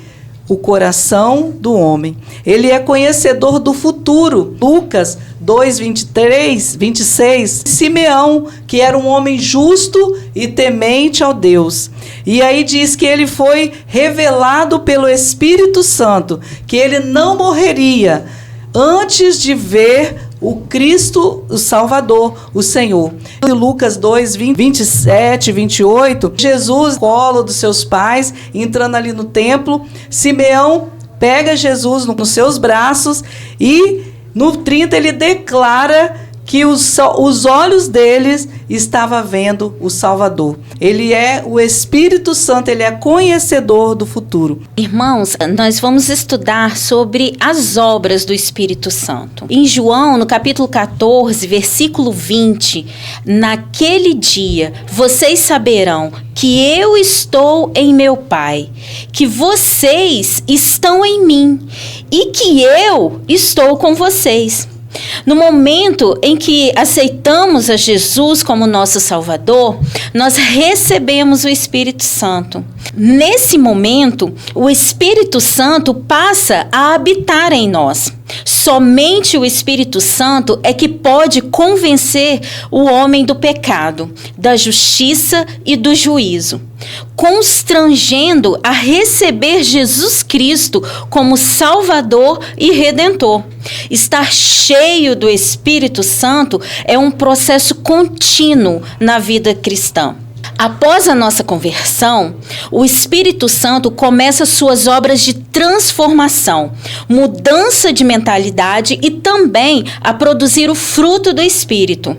o coração do homem. Ele é conhecedor do futuro. Lucas 2, 23, 26. Simeão, que era um homem justo e temente ao Deus. E aí diz que ele foi revelado pelo Espírito Santo, que ele não morreria antes de ver o Cristo, o Salvador, o Senhor. Em Lucas 2, 27, 28, Jesus, no colo dos seus pais, entrando ali no templo, Simeão pega Jesus nos seus braços e no 30 ele declara que os olhos deles estavam vendo o Salvador. Ele é o Espírito Santo, ele é conhecedor do futuro. Irmãos, nós vamos estudar sobre as obras do Espírito Santo. Em João, no capítulo 14, versículo 20, naquele dia vocês saberão que eu estou em meu Pai, que vocês estão em mim e que eu estou com vocês. No momento em que aceitamos a Jesus como nosso Salvador, nós recebemos o Espírito Santo. Nesse momento, o Espírito Santo passa a habitar em nós. Somente o Espírito Santo é que pode convencer o homem do pecado, da justiça e do juízo, constrangendo a receber Jesus Cristo como Salvador e Redentor. Estar cheio do Espírito Santo é um processo contínuo na vida cristã. Após a nossa conversão, o Espírito Santo começa suas obras de transformação, mudança de mentalidade e também a produzir o fruto do Espírito.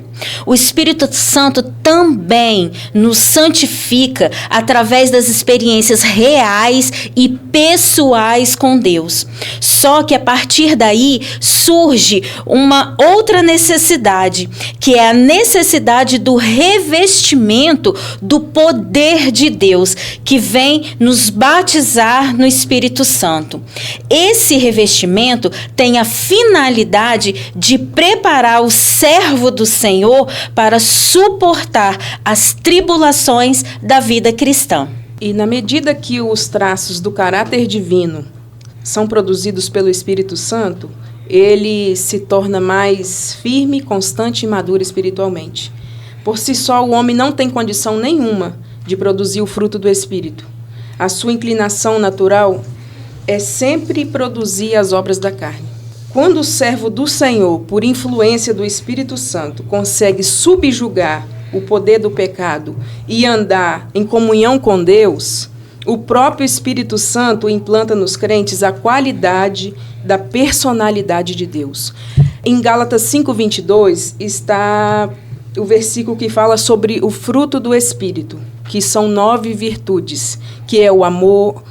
O Espírito Santo também nos santifica através das experiências reais e pessoais com Deus. Só que a partir daí surge uma outra necessidade, que é a necessidade do revestimento do poder de Deus, que vem nos batizar no Espírito Santo. Esse revestimento tem a finalidade de preparar o servo do Senhor para suportar as tribulações da vida cristã. E na medida que os traços do caráter divino são produzidos pelo Espírito Santo, ele se torna mais firme, constante e maduro espiritualmente. Por si só, o homem não tem condição nenhuma de produzir o fruto do Espírito. A sua inclinação natural é sempre produzir as obras da carne. Quando o servo do Senhor, por influência do Espírito Santo, consegue subjugar o poder do pecado e andar em comunhão com Deus, o próprio Espírito Santo implanta nos crentes a qualidade da personalidade de Deus. Em Gálatas 5:22 está o versículo que fala sobre o fruto do Espírito, que são 9 virtudes, que é o amor,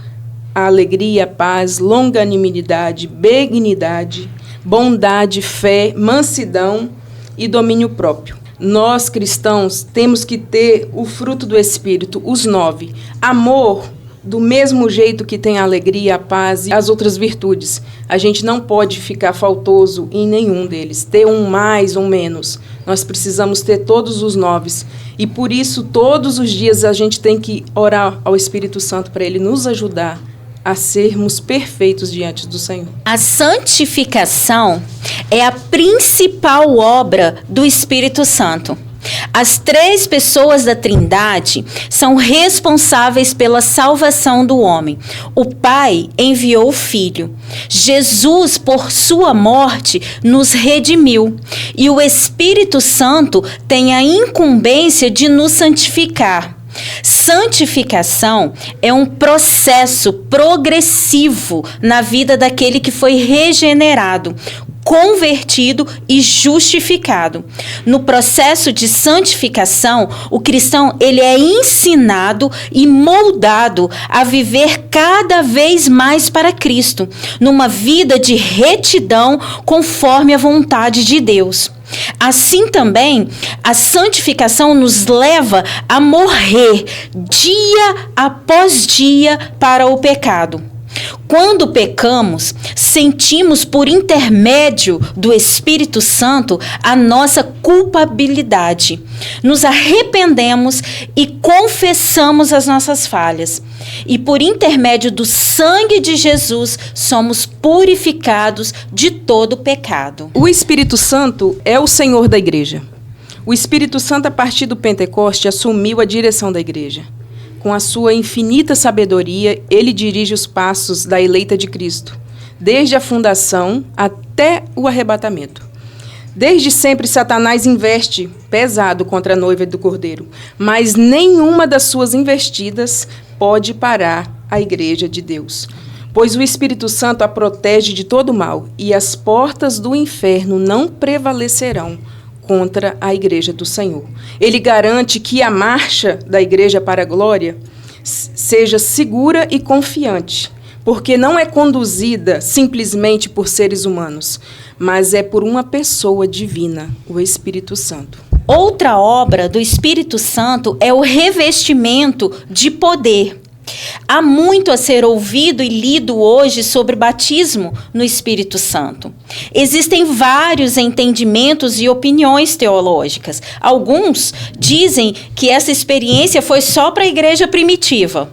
a alegria, a paz, longanimidade, benignidade, bondade, fé, mansidão e domínio próprio. Nós, cristãos, temos que ter o fruto do Espírito, os 9. Amor, do mesmo jeito que tem a alegria, a paz e as outras virtudes. A gente não pode ficar faltoso em nenhum deles, ter um mais, um menos. Nós precisamos ter todos os 9. E por isso, todos os dias a gente tem que orar ao Espírito Santo para ele nos ajudar a sermos perfeitos diante do Senhor. A santificação é a principal obra do Espírito Santo. As 3 pessoas da Trindade são responsáveis pela salvação do homem. O Pai enviou o Filho. Jesus, por sua morte, nos redimiu. E o Espírito Santo tem a incumbência de nos santificar. Santificação é um processo progressivo na vida daquele que foi regenerado, convertido e justificado. No processo de santificação, o cristão ele é ensinado e moldado a viver cada vez mais para Cristo, numa vida de retidão conforme a vontade de Deus. Assim também, a santificação nos leva a morrer dia após dia para o pecado. Quando pecamos, sentimos por intermédio do Espírito Santo a nossa culpabilidade. Nos arrependemos e confessamos as nossas falhas. E por intermédio do sangue de Jesus, somos purificados de todo pecado. O Espírito Santo é o Senhor da igreja. O Espírito Santo, a partir do Pentecoste, assumiu a direção da igreja. Com a sua infinita sabedoria, ele dirige os passos da eleita de Cristo, desde a fundação até o arrebatamento. Desde sempre, Satanás investe pesado contra a noiva do Cordeiro, mas nenhuma das suas investidas pode parar a igreja de Deus, pois o Espírito Santo a protege de todo mal e as portas do inferno não prevalecerão contra a igreja do Senhor. Ele garante que a marcha da igreja para a glória seja segura e confiante, porque não é conduzida simplesmente por seres humanos, mas é por uma pessoa divina, o Espírito Santo. Outra obra do Espírito Santo é o revestimento de poder. Há muito a ser ouvido e lido hoje sobre batismo no Espírito Santo. Existem vários entendimentos e opiniões teológicas. Alguns dizem que essa experiência foi só para a igreja primitiva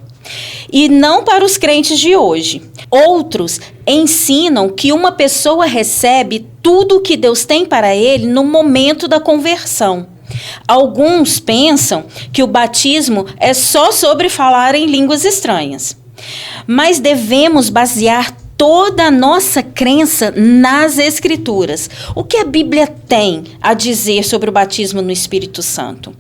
e não para os crentes de hoje. Outros ensinam que uma pessoa recebe tudo o que Deus tem para ele no momento da conversão. Alguns pensam que o batismo é só sobre falar em línguas estranhas. Mas devemos basear toda a nossa crença nas Escrituras. O que a Bíblia tem a dizer sobre o batismo no Espírito Santo?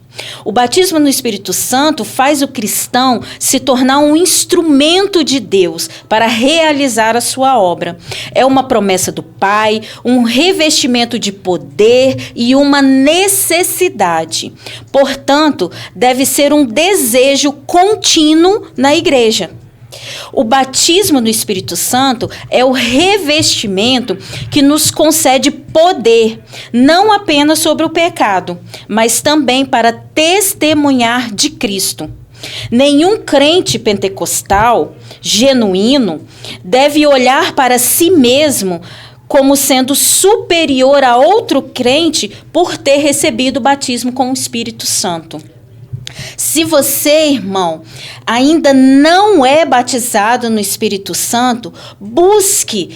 O batismo no Espírito Santo faz o cristão se tornar um instrumento de Deus para realizar a sua obra. É uma promessa do Pai, um revestimento de poder e uma necessidade. Portanto, deve ser um desejo contínuo na igreja. O batismo no Espírito Santo é o revestimento que nos concede poder, não apenas sobre o pecado, mas também para testemunhar de Cristo. Nenhum crente pentecostal genuíno deve olhar para si mesmo como sendo superior a outro crente por ter recebido o batismo com o Espírito Santo. Se você, irmão, ainda não é batizado no Espírito Santo, busque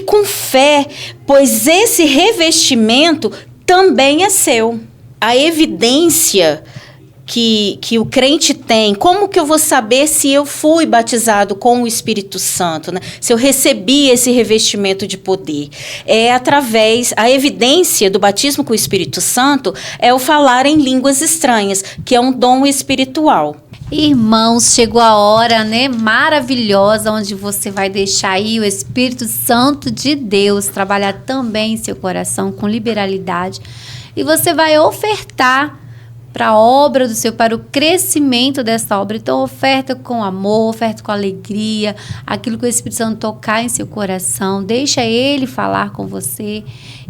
com fé, pois esse revestimento também é seu. A evidência que o crente tem, como que eu vou saber se eu fui batizado com o Espírito Santo, né? Se eu recebi esse revestimento de poder? A evidência do batismo com o Espírito Santo é o falar em línguas estranhas, que é um dom espiritual. Irmãos, chegou a hora, né, maravilhosa, onde você vai deixar aí o Espírito Santo de Deus trabalhar também em seu coração com liberalidade, e você vai ofertar para a obra do Senhor, para o crescimento dessa obra. Então, oferta com amor, oferta com alegria, aquilo que o Espírito Santo tocar em seu coração, deixa Ele falar com você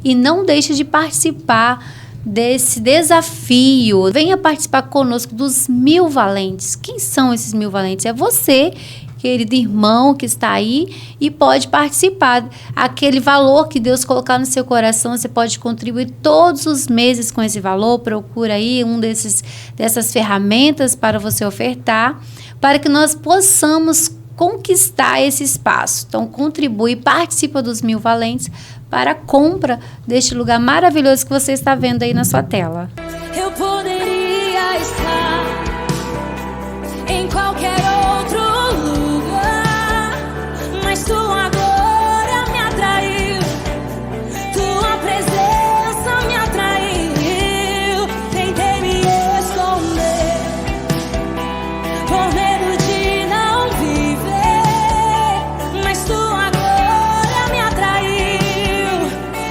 e não deixe de participar desse desafio. Venha participar conosco dos 1000 valentes. Quem são esses 1000 valentes? É você, querido irmão que está aí e pode participar. Aquele valor que Deus colocar no seu coração, você pode contribuir todos os meses com esse valor. Procura aí dessas ferramentas para você ofertar, para que nós possamos conquistar esse espaço. Então, contribui, participa dos 1000 valentes para a compra deste lugar maravilhoso que você está vendo aí na sua tela. Eu poderia estar em qualquer outro lugar, mas tua glória me atraiu, tua presença me atraiu. Tentei me esconder por medo de não viver, mas tua glória me atraiu,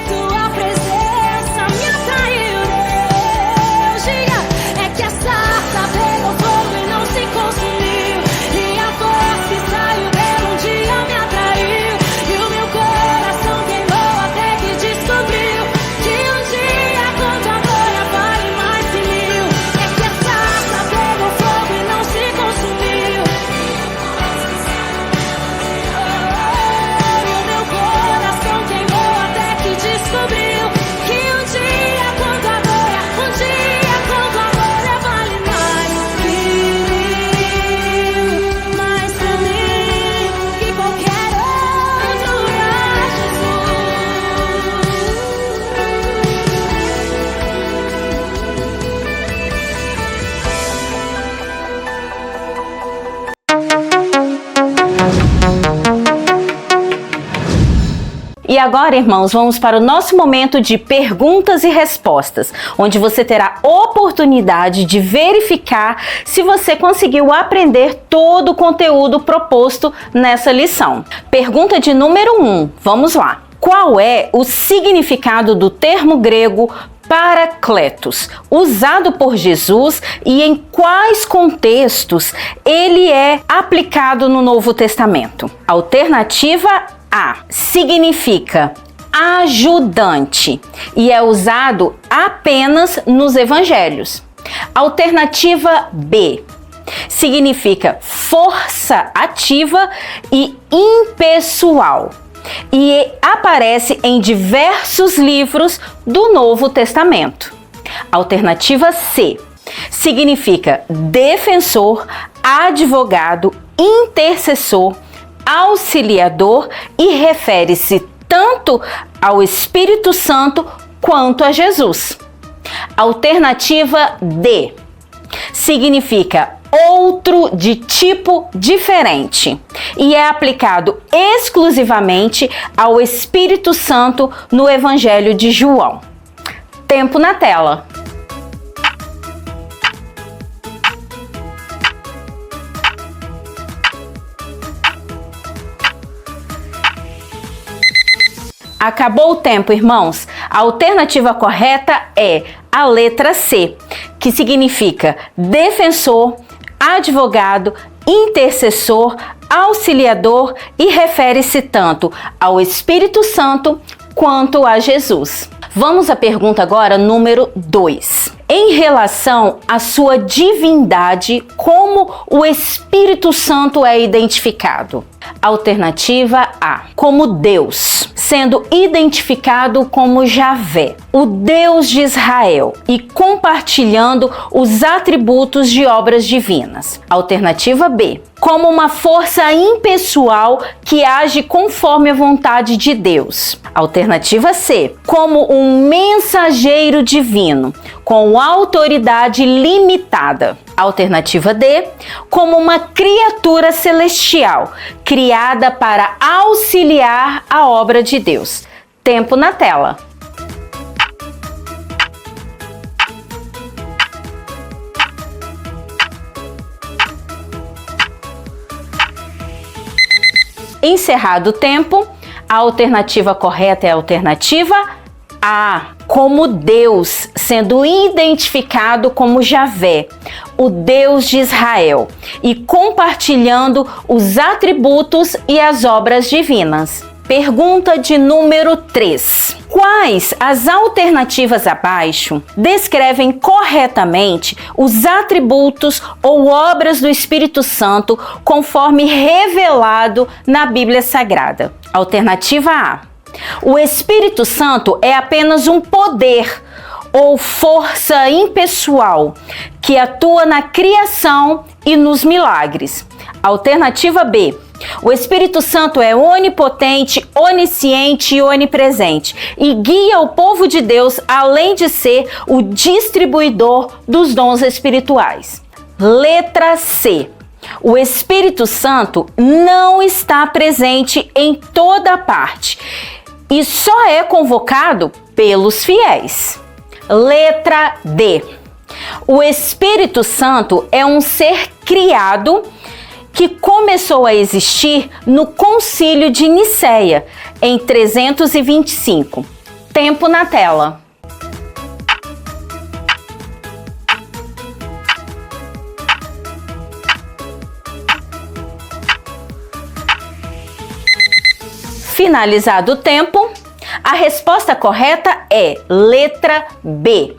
tua presença me atraiu. Deus, diga, é que a sarça pegou fogo e não se consumiu, e a voz que saiu dela um dia me atraiu, e o meu coração queimou até que descobriu que um dia com tua glória vale mais que 1000. É que a sarça pegou fogo e não se consumiu, e o meu coração queimou até que descobriu que um dia com tua glória, vale mais que 1000, mais pra mim que qualquer outro lugar, Jesus. E agora, irmãos, vamos para o nosso momento de perguntas e respostas, onde você terá oportunidade de verificar se você conseguiu aprender todo o conteúdo proposto nessa lição. Pergunta de número 1, vamos lá. Qual é o significado do termo grego Parakletos, usado por Jesus, e em quais contextos ele é aplicado no Novo Testamento? Alternativa A, significa ajudante e é usado apenas nos evangelhos. Alternativa B, significa força ativa e impessoal e aparece em diversos livros do Novo Testamento. Alternativa C, significa defensor, advogado, intercessor, auxiliador e refere-se tanto ao Espírito Santo quanto a Jesus. Alternativa D, significa outro de tipo diferente e é aplicado exclusivamente ao Espírito Santo no Evangelho de João. Tempo na tela. Acabou o tempo, irmãos. A alternativa correta é a letra C, que significa defensor, advogado, intercessor, auxiliador e refere-se tanto ao Espírito Santo quanto a Jesus. Vamos à pergunta agora número 2. Em relação à sua divindade, como o Espírito Santo é identificado? Alternativa A, como Deus, sendo identificado como Javé, o Deus de Israel, e compartilhando os atributos de obras divinas. Alternativa B, como uma força impessoal que age conforme a vontade de Deus. Alternativa C, como um mensageiro divino, com autoridade limitada. Alternativa D, como uma criatura celestial, criada para auxiliar a obra de Deus. Tempo na tela. Encerrado o tempo, a alternativa correta é a alternativa A, como Deus, sendo identificado como Javé, o Deus de Israel, e compartilhando os atributos e as obras divinas. Pergunta de número 3. Quais as alternativas abaixo descrevem corretamente os atributos ou obras do Espírito Santo conforme revelado na Bíblia Sagrada? Alternativa A. O Espírito Santo é apenas um poder ou força impessoal que atua na criação e nos milagres. Alternativa B. O Espírito Santo é onipotente, onisciente e onipresente e guia o povo de Deus, além de ser o distribuidor dos dons espirituais. Letra C. O Espírito Santo não está presente em toda parte e só é convocado pelos fiéis. Letra D. O Espírito Santo é um ser criado que começou a existir no Concílio de Nicéia, em 325. Tempo na tela. Finalizado o tempo, a resposta correta é letra B.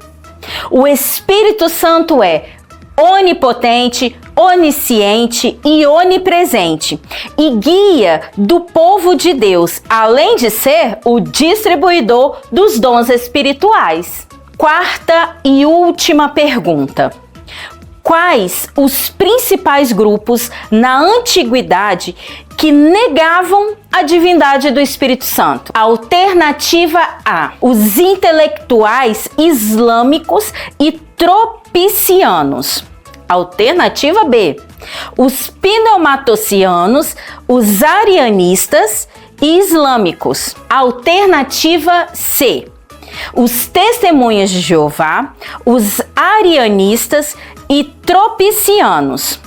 O Espírito Santo é onipotente, onisciente e onipresente e guia do povo de Deus, além de ser o distribuidor dos dons espirituais. Quarta e última pergunta. Quais os principais grupos na antiguidade que negavam a divindade do Espírito Santo? Alternativa A, os intelectuais islâmicos e tropicianos. Alternativa B, os pneumatocianos, os arianistas e islâmicos. Alternativa C, os testemunhas de Jeová, os arianistas e tropicianos.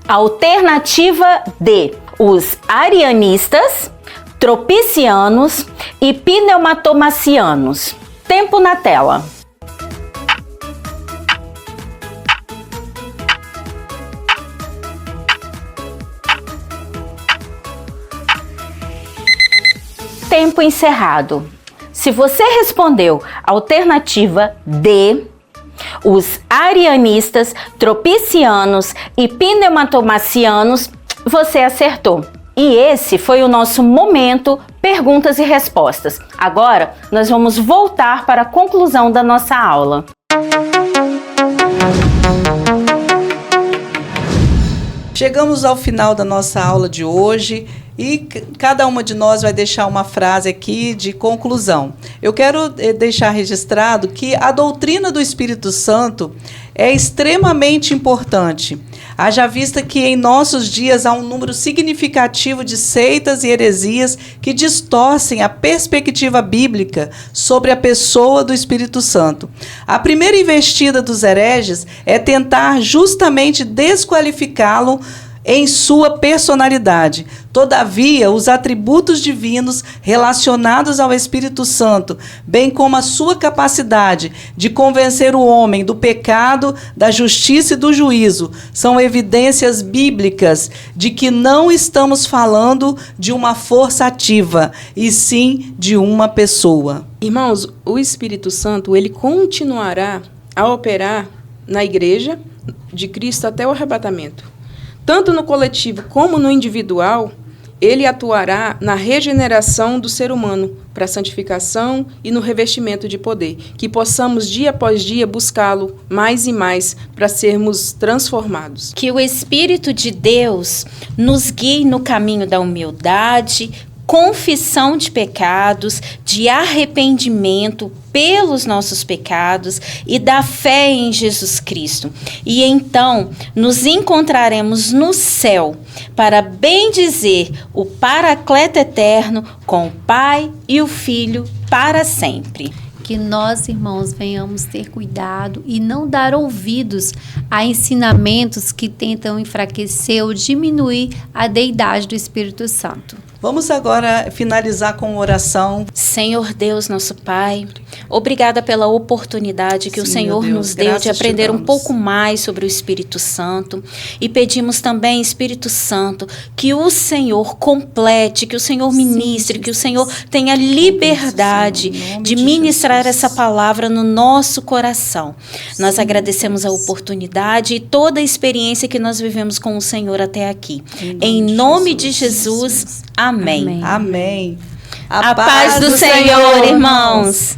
Alternativa D, os arianistas, tropicianos e pneumatomacianos. Tempo na tela. Tempo encerrado. Se você respondeu a alternativa D, os arianistas, tropicianos e pneumatomacianos, você acertou. E esse foi o nosso momento perguntas e respostas. Agora, nós vamos voltar para a conclusão da nossa aula. Chegamos ao final da nossa aula de hoje e cada uma de nós vai deixar uma frase aqui de conclusão. Eu quero deixar registrado que a doutrina do Espírito Santo é extremamente importante. Haja vista que em nossos dias há um número significativo de seitas e heresias que distorcem a perspectiva bíblica sobre a pessoa do Espírito Santo. A primeira investida dos hereges é tentar justamente desqualificá-lo em sua personalidade. Todavia, os atributos divinos relacionados ao Espírito Santo, bem como a sua capacidade de convencer o homem do pecado, da justiça e do juízo, são evidências bíblicas de que não estamos falando de uma força ativa, e sim de uma pessoa. Irmãos, o Espírito Santo, ele continuará a operar na igreja de Cristo até o arrebatamento. Tanto no coletivo como no individual, ele atuará na regeneração do ser humano, para a santificação e no revestimento de poder. Que possamos, dia após dia, buscá-lo mais e mais para sermos transformados. Que o Espírito de Deus nos guie no caminho da humildade, confissão de pecados, de arrependimento pelos nossos pecados e da fé em Jesus Cristo. E então nos encontraremos no céu para bendizer o Paracleto eterno com o Pai e o Filho para sempre. Que nós, irmãos, venhamos ter cuidado e não dar ouvidos a ensinamentos que tentam enfraquecer ou diminuir a deidade do Espírito Santo. Vamos agora finalizar com oração. Senhor Deus, nosso Pai, obrigada pela oportunidade que o Senhor nos deu de aprender um pouco mais sobre o Espírito Santo. E pedimos também, Espírito Santo, que o Senhor complete, que o Senhor ministre, que o Senhor tenha liberdade de ministrar essa palavra no nosso coração. Nós agradecemos a oportunidade e toda a experiência que nós vivemos com o Senhor até aqui. Em nome de Jesus, amém. Amém. A paz do Senhor, irmãos.